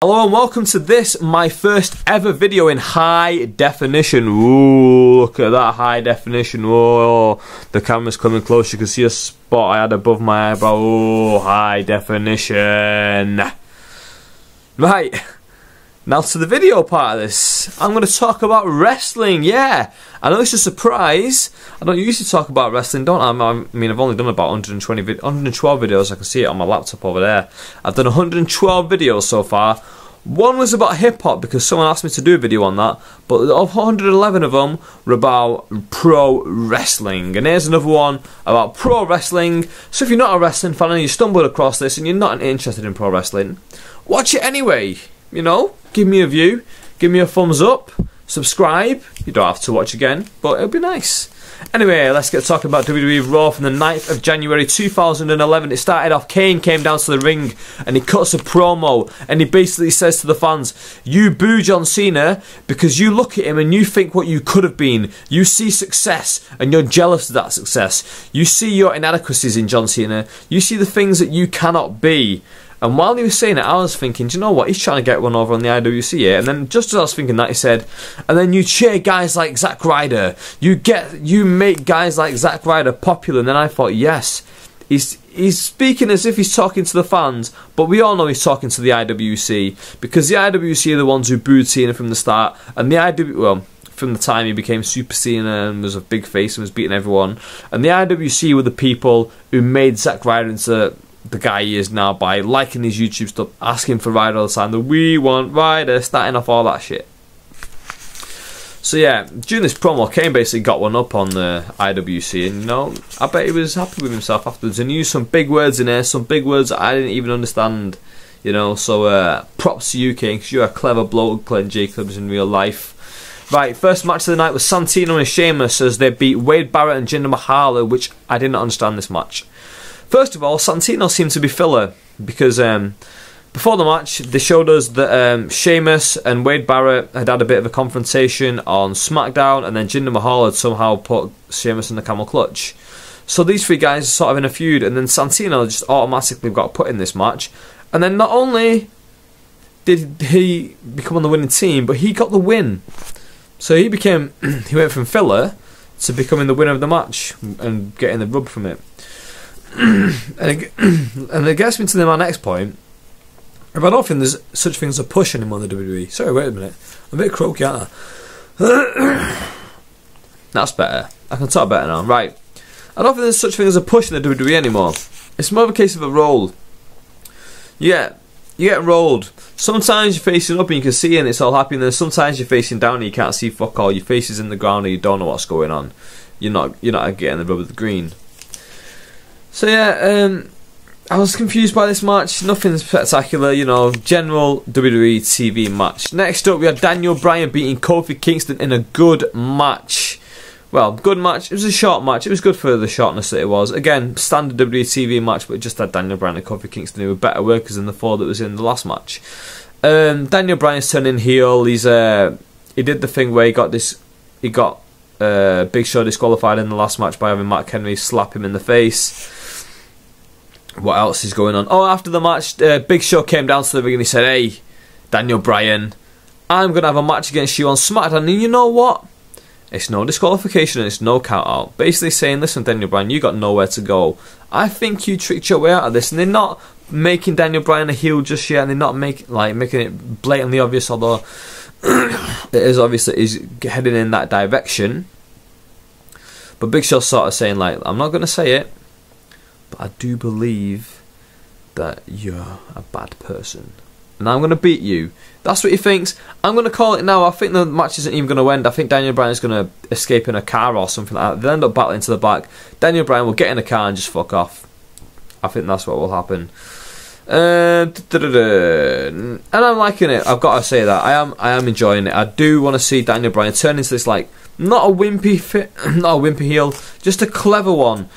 Hello and welcome to this, my first ever video in high definition. Ooh, look at that high definition. Oh, the camera's coming close. You can see a spot I had above my eyebrow. Oh, high definition. Right, now to the video part of this. I'm going to talk about wrestling, yeah. I know it's a surprise. I don't usually talk about wrestling, don't I? I mean, I've only done about 112 videos. I can see it on my laptop over there. I've done 112 videos so far. One was about hip-hop because someone asked me to do a video on that, but of 111 of them were about pro wrestling. And here's another one about pro wrestling. So if you're not a wrestling fan and you stumbled across this and you're not interested in pro wrestling, watch it anyway. You know, give me a view, give me a thumbs up, subscribe. You don't have to watch again, but it'll be nice. Anyway, let's get talking about WWE Raw from the 9th of January 2011. It started off, Kane came down to the ring and he cuts a promo and he basically says to the fans, you boo John Cena because you look at him and you think what you could have been. You see success and you're jealous of that success. You see your inadequacies in John Cena. You see the things that you cannot be. And while he was saying it, I was thinking, do you know what? He's trying to get one over on the IWC here. And then just as I was thinking that, he said, and then you cheer guys like Zack Ryder. You make guys like Zack Ryder popular. And then I thought, yes, he's speaking as if he's talking to the fans, but we all know he's talking to the IWC because the IWC are the ones who booed Cena from the start, and the from the time he became Super Cena and was a big face and was beating everyone, and the IWC were the people who made Zack Ryder into the guy he is now by liking his YouTube stuff, asking for Ryder all the time, the we want Ryder, starting off all that shit. So yeah, during this promo, Kane basically got one up on the IWC, and you know, I bet he was happy with himself afterwards, and he used some big words in there, some big words that I didn't even understand, you know, so props to you, Kane, because you're a clever bloke playing Jacobs in real life. Right, first match of the night was Santino and Sheamus as they beat Wade Barrett and Jinder Mahal, which I didn't understand this match. First of all, Santino seemed to be filler because before the match they showed us that Sheamus and Wade Barrett had a bit of a confrontation on SmackDown, and then Jinder Mahal had somehow put Sheamus in the camel clutch. So these three guys are sort of in a feud, and then Santino just automatically got put in this match. And then not only did he become on the winning team, but he got the win. So he went from filler to becoming the winner of the match and getting the rub from it. and it gets me to my next point. If I don't think there's such thing as a push anymore in the WWE. Sorry, wait a minute. I'm a bit croaky, aren't I? That's better. I can talk better now. Right. I don't think there's such thing as a push in the WWE anymore. It's more of a case of a roll. Yeah, you get rolled. Sometimes you're facing up and you can see and it's all happy, and then sometimes you're facing down and you can't see fuck all. Your face is in the ground and you don't know what's going on. You're not getting the rub of the green. So yeah, I was confused by this match. Nothing spectacular, you know, general WWE TV match. Next up, we had Daniel Bryan beating Kofi Kingston in a good match. Well, good match. It was a short match. It was good for the shortness that it was. Again, standard WWE TV match, but it just had Daniel Bryan and Kofi Kingston who were better workers than the four that was in the last match. Daniel Bryan's turning heel. He did the thing where he got Big Show disqualified in the last match by having Mark Henry slap him in the face. What else is going on? Oh, after the match, Big Show came down to the ring and he said, hey, Daniel Bryan, I'm going to have a match against you on SmackDown. And you know what? It's no disqualification and it's no count out. Basically saying, listen, Daniel Bryan, you got nowhere to go. I think you tricked your way out of this. And they're not making Daniel Bryan a heel just yet. And they're not making it blatantly obvious, although it is obvious that he's heading in that direction. But Big Show's sort of saying, like, I'm not going to say it, but I do believe that you're a bad person. And I'm going to beat you. That's what he thinks. I'm going to call it now. I think the match isn't even going to end. I think Daniel Bryan's going to escape in a car or something like that. They'll end up battling to the back. Daniel Bryan will get in a car and just fuck off. I think that's what will happen. And I'm liking it. I've got to say that. I am enjoying it. I do want to see Daniel Bryan turn into this, like, not a wimpy heel, just a clever one.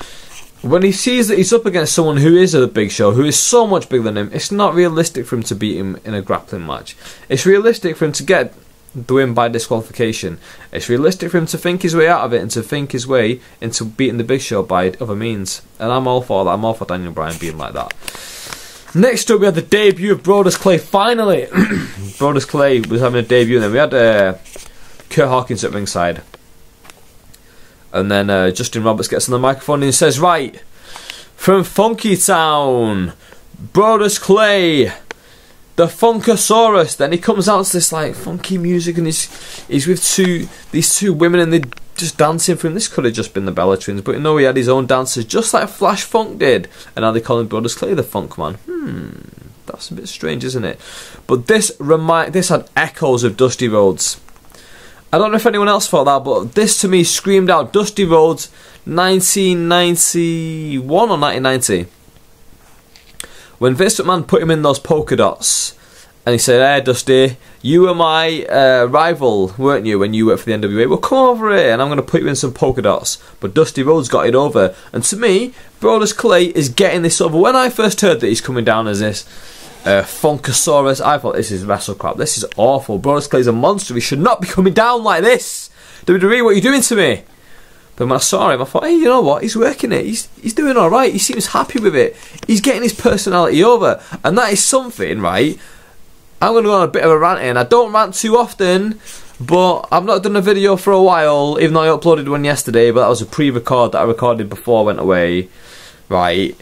When he sees that he's up against someone who is a Big Show, who is so much bigger than him, it's not realistic for him to beat him in a grappling match. It's realistic for him to get the win by disqualification. It's realistic for him to think his way out of it and to think his way into beating the Big Show by other means. And I'm all for that. I'm all for Daniel Bryan being like that. Next up, we had the debut of Brodus Clay. Finally, Brodus Clay was having a debut, and then we had Kurt Hawkins at ringside. And then Justin Roberts gets on the microphone and says, right, from Funky Town, Brodus Clay, the Funkasaurus. Then he comes out to this like funky music, and he's with these two women, and they're just dancing for him. This could have just been the Bella Twins, but he had his own dancers, just like Flash Funk did. And now they call him Brodus Clay the Funk Man. That's a bit strange, isn't it? But this had echoes of Dusty Rhodes. I don't know if anyone else thought that, but this to me screamed out Dusty Rhodes 1991 or 1990. When Vince McMahon put him in those polka dots, and he said, hey Dusty, you were my rival, weren't you, when you worked for the NWA? Well, come over here, and I'm going to put you in some polka dots. But Dusty Rhodes got it over. And to me, Brodus Clay is getting this over. When I first heard that he's coming down as this Funkasaurus, I thought, this is wrestle crap. This is awful. Brodus Clay's a monster. He should not be coming down like this. WWE, what are you doing to me? But when I saw him, I thought, hey, you know what? He's working it. He's doing all right. He seems happy with it. He's getting his personality over. And that is something, right? I'm going to go on a bit of a rant here. And I don't rant too often, but I've not done a video for a while, even though I uploaded one yesterday, but that was a pre-record that I recorded before I went away. Right.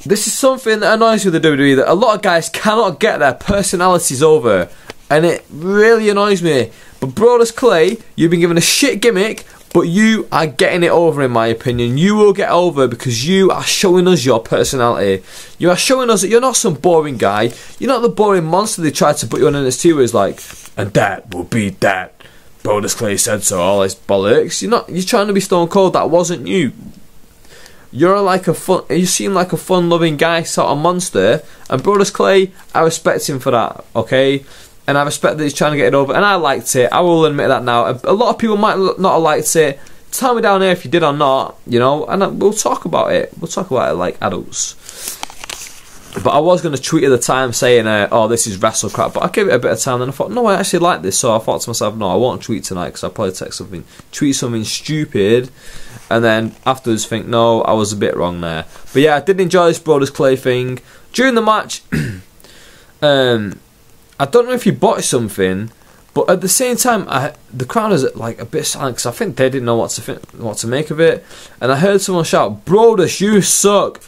This is something that annoys me with the WWE, that a lot of guys cannot get their personalities over. And it really annoys me. But Brodus Clay, you've been given a shit gimmick, but you are getting it over, in my opinion. You will get over because you are showing us your personality. You are showing us that you're not some boring guy. You're not the boring monster they tried to put you on NXT where it's like, and that will be that. Brodus Clay said so, all this bollocks. You're trying to be Stone Cold. That wasn't you. You seem like a fun-loving guy, sort of monster. And Brodus Clay, I respect him for that, okay? And I respect that he's trying to get it over, and I liked it. I will admit that now. A lot of people might not have liked it. Tell me down here if you did or not, you know, and we'll talk about it. We'll talk about it like adults. But I was going to tweet at the time saying, oh, this is wrestle crap, but I gave it a bit of time, and I thought, no, I actually like this, so I thought to myself, no, I won't tweet tonight, because I'll probably tweet something stupid, and then afterwards think, no, I was a bit wrong there. But yeah, I did enjoy this Brodus Clay thing. During the match, I don't know if you botched something, but at the same time, the crowd is like a bit silent because I think they didn't know what to make of it. And I heard someone shout, "Brodus, you suck!"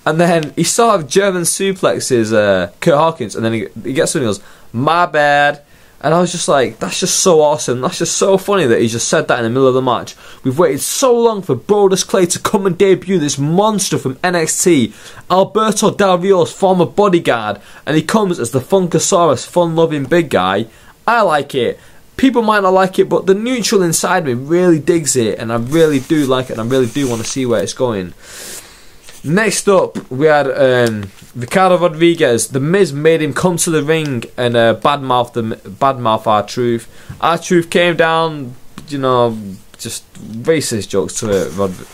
And then he sort of German suplexes Kurt Hawkins, and then he gets up and he goes, "My bad." And I was just like, that's just so awesome. That's just so funny that he just said that in the middle of the match. We've waited so long for Brodus Clay to come and debut, this monster from NXT, Alberto Del Rio's former bodyguard, and he comes as the Funkasaurus, fun-loving big guy. I like it. People might not like it, but the neutral inside me really digs it, and I really do like it, and I really do want to see where it's going. Next up, we had Ricardo Rodriguez. The Miz made him come to the ring and badmouth R-Truth. R-Truth came down, you know, just racist jokes to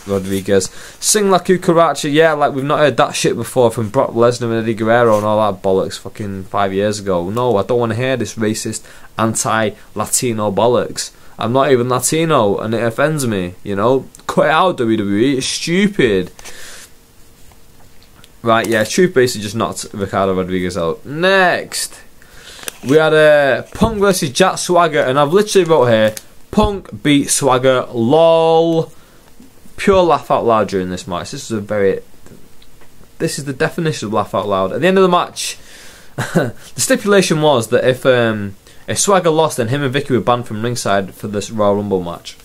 Rodriguez. Sing La Cucaracha, yeah, like we've not heard that shit before from Brock Lesnar and Eddie Guerrero and all that bollocks fucking 5 years ago. No, I don't want to hear this racist, anti-Latino bollocks. I'm not even Latino, and it offends me, you know. Cut it out, WWE, it's stupid. Right, yeah, Truth basically just knocked Ricardo Rodriguez out. Next, we had Punk versus Jack Swagger, and I've literally wrote here, Punk beat Swagger, lol. Pure laugh out loud during this match. This is the definition of laugh out loud. At the end of the match, the stipulation was that if Swagger lost, then him and Vicky were banned from ringside for this Royal Rumble match.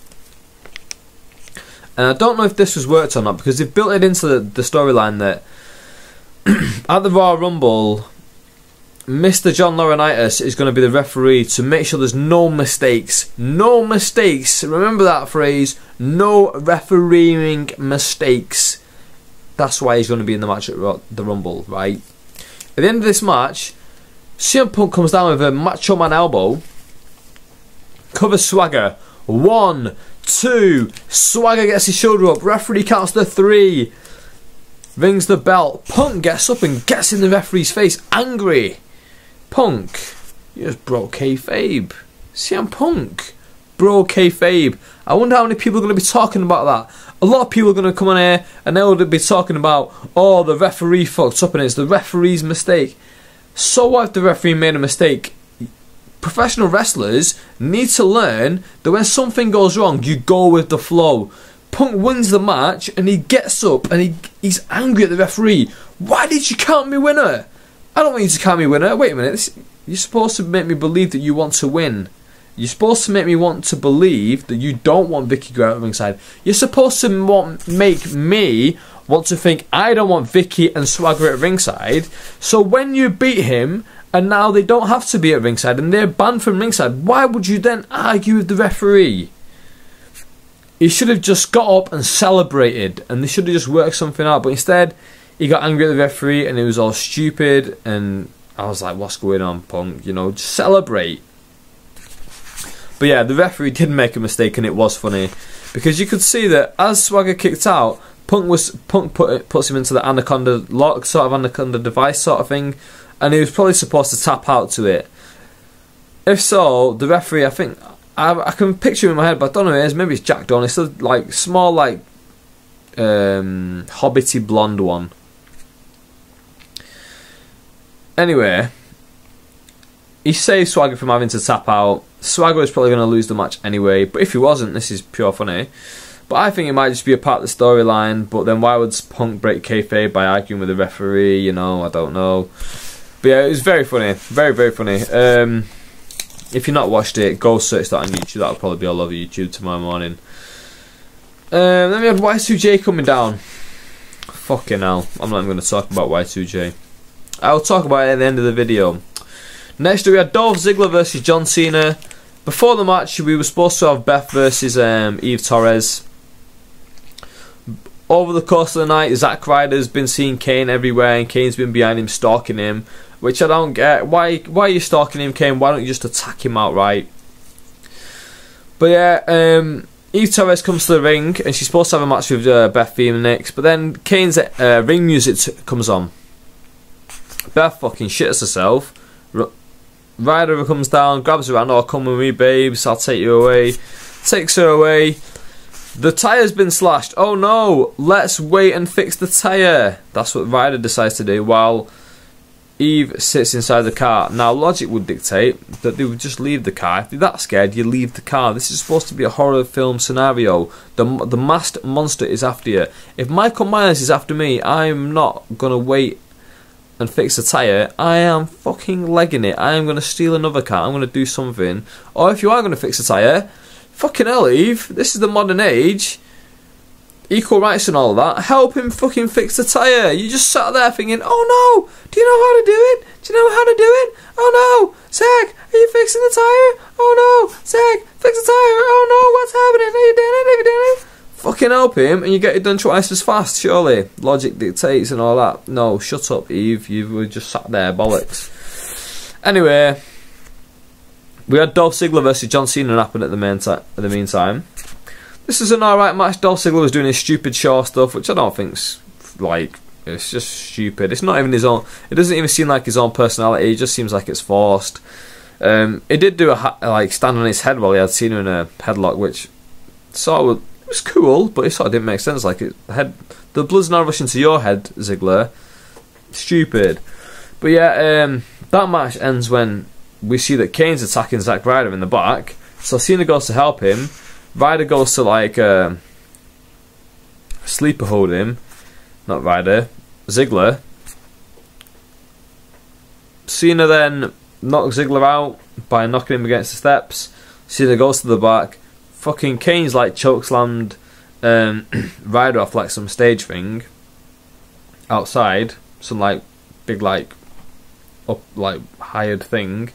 And I don't know if this was worked or not, because they've built it into the storyline that at the Royal Rumble, Mr. John Laurinaitis is going to be the referee to make sure there's no mistakes. No mistakes. Remember that phrase. No refereeing mistakes. That's why he's going to be in the match at the Rumble, right? At the end of this match, CM Punk comes down with a Macho Man elbow, covers Swagger. 1, 2, Swagger gets his shoulder up. Referee counts to 3. Rings the bell. Punk gets up and gets in the referee's face, angry. Punk, you just broke kayfabe. CM Punk, broke kayfabe. I wonder how many people are going to be talking about that. A lot of people are going to come on here and they'll be talking about, oh, the referee fucked up and it's the referee's mistake. So what if the referee made a mistake? Professional wrestlers need to learn that when something goes wrong, you go with the flow. Punk wins the match and he gets up and he's angry at the referee. Why did you count me winner? I don't want you to count me winner. Wait a minute. You're supposed to make me believe that you want to win. You're supposed to make me want to believe that you don't want Vicky Guerrero at ringside. You're supposed to make me want to think I don't want Vicky and Swagger at ringside. So when you beat him and now they don't have to be at ringside and they're banned from ringside, why would you then argue with the referee? He should have just got up and celebrated and they should have just worked something out. But instead, he got angry at the referee and it was all stupid. And I was like, what's going on, Punk? You know, just celebrate. But yeah, the referee did make a mistake and it was funny. Because you could see that as Swagger kicked out, Punk puts him into the Anaconda lock, sort of Anaconda device sort of thing. And he was probably supposed to tap out to it. If so, the referee, I think, I can picture him in my head, but I don't know who it is. Maybe it's Jack Dawn. It's a like small, like hobbity blonde one. Anyway, he saved Swagger from having to tap out. Swagger was probably going to lose the match anyway, but if he wasn't, this is pure funny. But I think it might just be a part of the storyline. But then why would Punk break kayfabe by arguing with the referee? You know, I don't know. But yeah, it was very funny. Very, very funny. If you've not watched it, go search that on YouTube. That'll probably be all over YouTube tomorrow morning. Then we had Y2J coming down. Fucking hell. I'm not even going to talk about Y2J. I'll talk about it at the end of the video. Next we had Dolph Ziggler versus John Cena. Before the match, we were supposed to have Beth versus Eve Torres. Over the course of the night, Zack Ryder's been seeing Kane everywhere and Kane's been behind him, stalking him. Which I don't get. Why are you stalking him, Kane? Why don't you just attack him outright? But yeah, Eve Torres comes to the ring and she's supposed to have a match with Beth Phoenix. But then Kane's ring music comes on. Beth fucking shits herself. Ryder comes down, grabs her hand, oh come with me babes, I'll take you away. Takes her away. The tyre's been slashed. Oh no, let's wait and fix the tyre. That's what Ryder decides to do while Eve sits inside the car. Now logic would dictate that they would just leave the car. If you're that scared, you leave the car. This is supposed to be a horror film scenario. The masked monster is after you. If Michael Myers is after me, I'm not going to wait and fix the tyre. I am fucking legging it. I am going to steal another car. I'm going to do something. Or if you are going to fix the tyre, fucking hell Eve, this is the modern age. Equal rights and all that. Help him fucking fix the tyre. You just sat there thinking, oh no, do you know how to do it? Do you know how to do it? Oh no, Zack, are you fixing the tyre? Oh no, Zack, fix the tyre. Oh no, what's happening? Are you doing it? Are you doing it? Fucking help him and you get it done twice as fast, surely. Logic dictates and all that. No, shut up, Eve. You were just sat there, bollocks. Anyway, we had Dolph Ziggler versus John Cena happen at the meantime. This is an alright match. Dolph Ziggler was doing his stupid Shaw stuff, which I don't think's like, it's just stupid. It's not even his own. It doesn't even seem like his own personality. It just seems like it's forced. He did do a stand on his head while he had Cena in a headlock, which sort of was cool, but it sort of didn't make sense. Like the blood's not rushing to your head, Ziggler. Stupid. But yeah, that match ends when we see that Kane's attacking Zack Ryder in the back. So Cena goes to help him. Ryder goes to like sleeper hold him. Not Ryder, Ziggler. Cena then knocks Ziggler out by knocking him against the steps. Cena goes to the back. Fucking Kane's like chokeslammed Ryder off like some stage thing outside. Some like big like up like hired thing.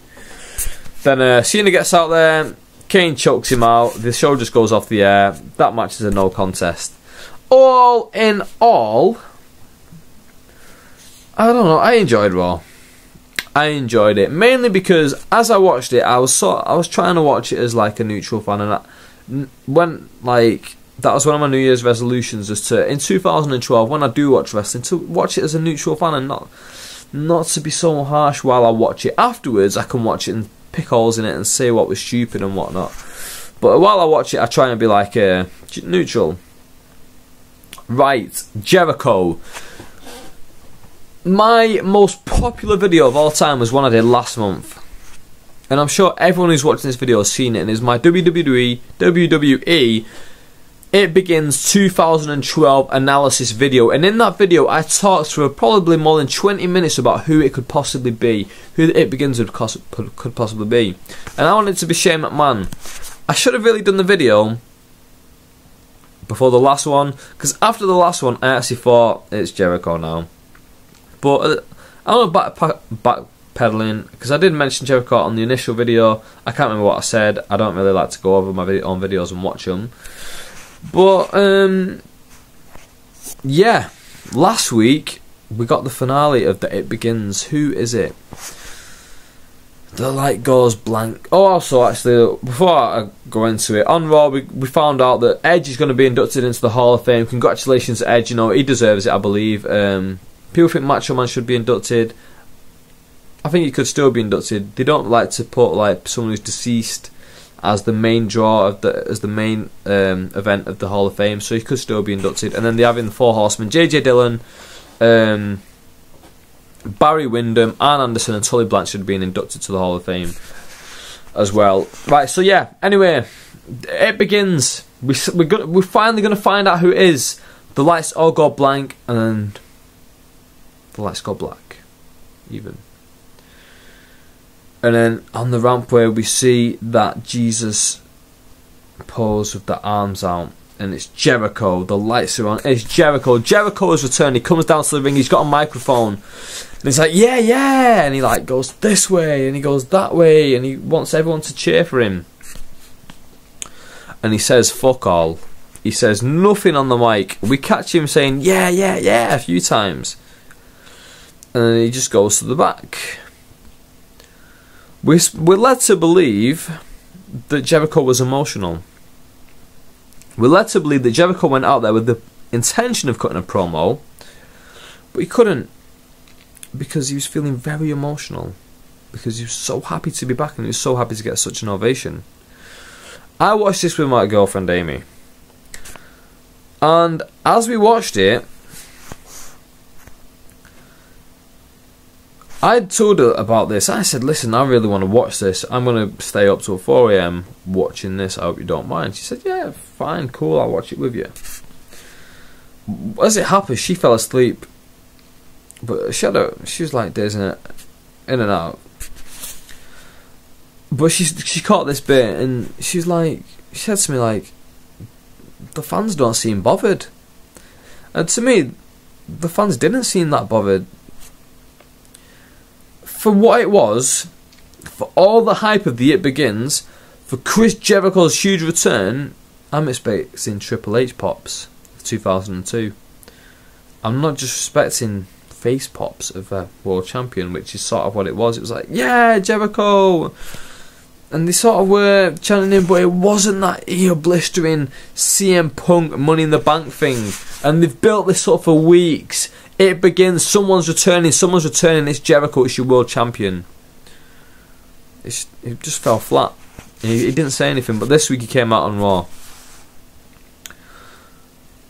Then Cena gets out there. Kane chokes him out. The show just goes off the air. That match is a no contest. All in all, I don't know. I enjoyed Raw. I enjoyed it mainly because as I watched it, I was trying to watch it as like a neutral fan, and that was one of my New Year's resolutions, is to in 2012 when I do watch wrestling to watch it as a neutral fan and not to be so harsh while I watch it. Afterwards, I can watch it and pick holes in it and say what was stupid and whatnot. But while I watch it, I try and be like neutral. Right, Jericho. My most popular video of all time was one I did last month. And I'm sure everyone who's watching this video has seen it, and it's my WWE It Begins 2012 analysis video. And in that video, I talked for probably more than 20 minutes about who it could possibly be, who It Begins could possibly be. And I wanted it to be Shane McMahon. I should have really done the video before the last one, because after the last one, I actually thought it's Jericho now. But I'm not backpedaling, because I did mention Jericho on the initial video. I can't remember what I said. I don't really like to go over my own videos and watch them. But yeah, last week we got the finale of the It Begins. Who is it? The light goes blank. Oh, also, actually, before I go into it, on Raw, we found out that Edge is going to be inducted into the Hall of Fame. Congratulations, Edge. You know, he deserves it, I believe. People think Macho Man should be inducted. I think he could still be inducted. They don't like to put like someone who's deceased as the main draw of the main event of the Hall of Fame, so he could still be inducted. And then they're having the Four Horsemen: JJ Dillon, Barry Windham, Arn Anderson, and Tully Blanchard being inducted to the Hall of Fame as well. Right, so yeah. Anyway, It Begins. We're finally going to find out who it is. The lights all go blank, and then the lights go black, even. And then on the rampway, we see that Jesus pose with the arms out, and it's Jericho. The lights are on. It's Jericho. Jericho has returned. He comes down to the ring. He's got a microphone, and he's like, "Yeah, yeah," and he like goes this way, and he goes that way, and he wants everyone to cheer for him. And he says, "Fuck all." He says nothing on the mic. We catch him saying, "Yeah, yeah, yeah," a few times, and then he just goes to the back. We're led to believe that Jericho was emotional. We're led to believe that Jericho went out there with the intention of cutting a promo, but he couldn't, because he was feeling very emotional, because he was so happy to be back and he was so happy to get such an ovation. I watched this with my girlfriend Amy, and as we watched it, I told her about this. I said, "Listen, I really want to watch this. I'm going to stay up till 4 AM watching this. I hope you don't mind." She said, "Yeah, fine, cool, I'll watch it with you." As it happened, she fell asleep. But she was like dazing it in and out. But she caught this bit, and she said to me, like, "The fans don't seem bothered." And to me, the fans didn't seem that bothered. For what it was, for all the hype of the It Begins, for Chris Jericho's huge return, I'm expecting Triple H pops of 2002. I'm not just expecting face pops of a world champion, which is sort of what it was. It was like, "Yeah, Jericho!" And they sort of were chanting him, but it wasn't that ear-blistering CM Punk Money in the Bank thing. And they've built this up for weeks. It Begins, someone's returning, it's Jericho, it's your world champion. It just fell flat. He didn't say anything, but this week he came out on Raw.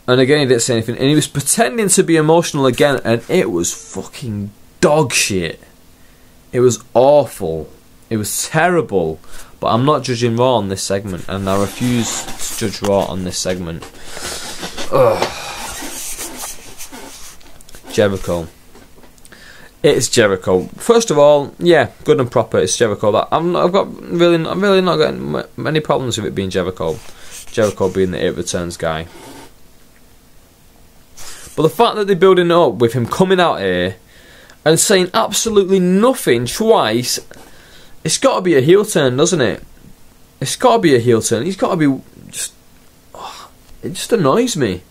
And again he didn't say anything, and he was pretending to be emotional again, and it was fucking dog shit. It was awful. It was terrible. But I'm not judging Raw on this segment, and I refuse to judge Raw on this segment. Ugh. Jericho. It's Jericho. First of all, yeah, good and proper. It's Jericho. I'm really not getting many problems with it being Jericho. Jericho being the It Returns guy. But the fact that they're building it up with him coming out here and saying absolutely nothing twice, it's got to be a heel turn, doesn't it? It's got to be a heel turn. He's got to be just. Oh, it just annoys me.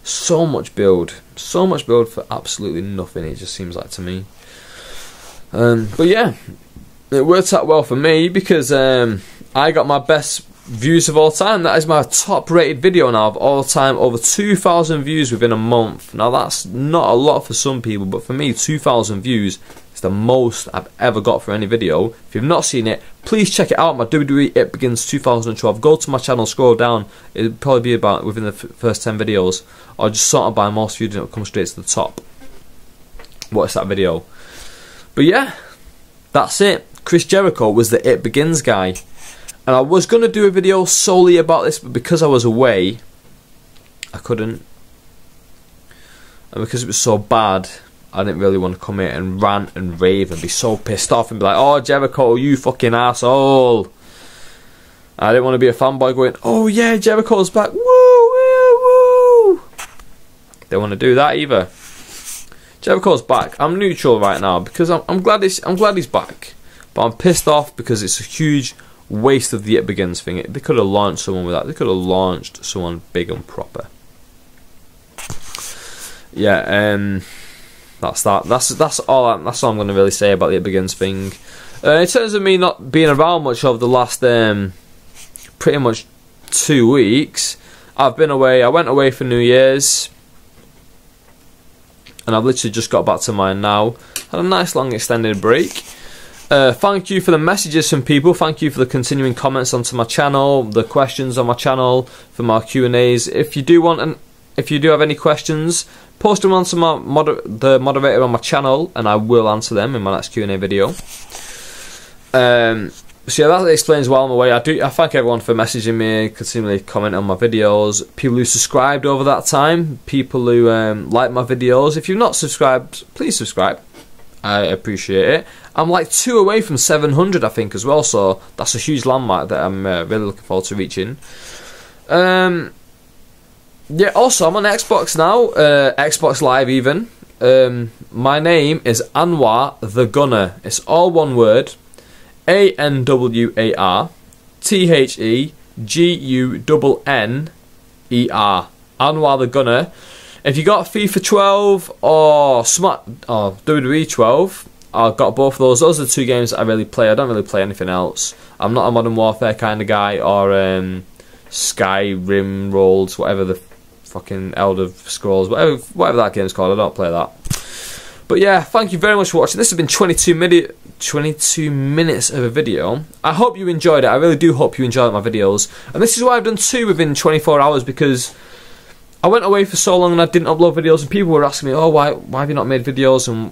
So much build for absolutely nothing. It just seems like to me. But yeah, it worked out well for me because I got my best views of all time. That is my top rated video now of all time. Over 2,000 views within a month. Now that's not a lot for some people, but for me, 2,000 views is the most I've ever got for any video. If you've not seen it, please check it out. My WWE It Begins 2012. Go to my channel, scroll down. It'll probably be about within the first 10 videos, or just sort of by most views, and it'll come straight to the top. Watch that video. But yeah, that's it. Chris Jericho was the It Begins guy. And I was going to do a video solely about this, but because I was away, I couldn't. And because it was so bad, I didn't really want to come here and rant and rave and be so pissed off and be like, oh, Jericho, you fucking asshole. I didn't want to be a fanboy going, oh yeah, Jericho's back, woo, woo, woo. Don't want to do that either. Jericho's back. I'm neutral right now because I'm glad he's back, but I'm pissed off because it's a huge waste of the It Begins thing. They could have launched someone with that. They could have launched someone big and proper. Yeah, that's that. That's all I'm going to really say about the It Begins thing. In terms of me not being around much over the last pretty much 2 weeks, I've been away. I went away for New Year's, and I've literally just got back to mine now. Had a nice long extended break. Thank you for the messages from people. Thank you for the continuing comments onto my channel, the questions on my channel, for my Q&As. If you do have any questions, post them onto the moderator on my channel, and I will answer them in my next Q&A video. So yeah, that explains why I'm away. I thank everyone for messaging me, continually commenting on my videos. People who subscribed over that time, people who like my videos. If you've not subscribed, please subscribe. I appreciate it. I'm like 2 away from 700, I think, as well. So that's a huge landmark that I'm really looking forward to reaching. Yeah, also I'm on Xbox now, Xbox Live even. My name is Anwar the Gunner. It's all one word. ANWAR THEGUNNER. Anwar the Gunner. If you got FIFA 12 or WWE 12, I've got both of those. Those are the 2 games that I really play. I don't really play anything else. I'm not a Modern Warfare kind of guy, or Skyrim rolls, whatever the fucking Elder Scrolls, whatever that game's called. I don't play that. But yeah, thank you very much for watching. This has been 22 minutes of a video. I hope you enjoyed it. I really do hope you enjoyed my videos. And this is why I've done 2 within 24 hours, because I went away for so long and I didn't upload videos, and people were asking me, oh, why have you not made videos, and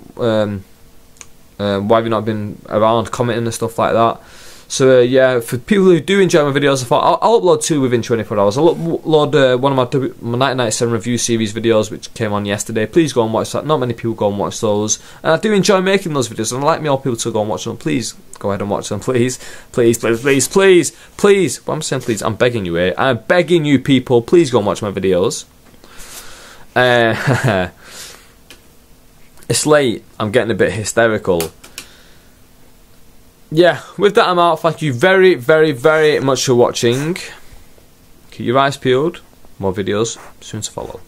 why have you not been around commenting and stuff like that. So yeah, for people who do enjoy my videos, I thought I'll upload 2 within 24 hours. I'll upload one of my 1997 review series videos, which came on yesterday. Please go and watch that. Not many people go and watch those, and I do enjoy making those videos, and I'd like me all people to go and watch them. Please go ahead and watch them, please, please, please, please, please, please. What I'm saying, please, I'm begging you here. I'm begging you, people. Please go and watch my videos. It's late. I'm getting a bit hysterical. Yeah, with that I'm out. Thank you very, very, very much for watching. Keep your eyes peeled. More videos soon to follow.